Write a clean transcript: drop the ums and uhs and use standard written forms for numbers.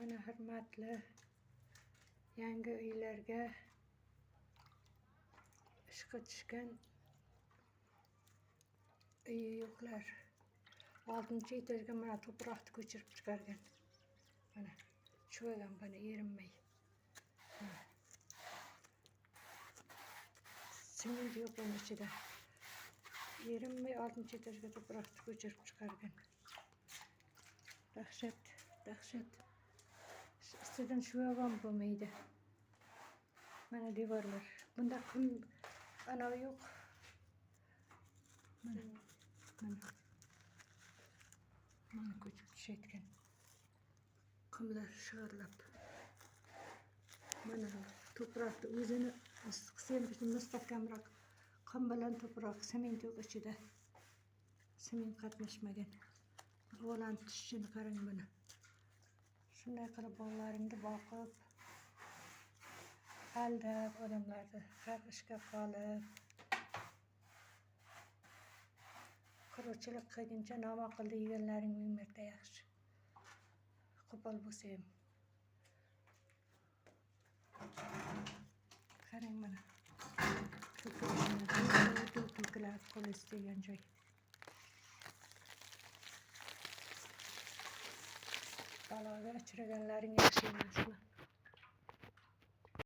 Mana hurmatli yangi uylarga ishga tushgan uyi yo'qlar 6-etajga mana to'proqni ko'chirib chiqargan. Mana cho'gan bana erinmay. Sement yo'q bunun ichida. Erinmay 6-etajga to'proqni ko'chirib chiqargan. Dahshat, dahshat. Ustidan shuvam bo'lmaydi. Mana devorlar. Bunda qum ana yo'q. Mana ko'chib tushayotgan. Qumlar shig'irlab. Mana to'proqni o'zini qisam mustahkamroq qum bilan to'proq, sement yo'q ichida. Sement qatnashmagan. G'o'lan tushishini qarang buni. Shunday qilib bolalaringni boqib, aldab odamlarni har ishga qolib, quruvchilik qilguncha nomaqulda yeganlaring ming marta yaxshi. Qo'pol bo'lsa ham. Qarang mana. To'kilib qo'li istagan joy. Baloga uchraganlaring yaxshi emasmi?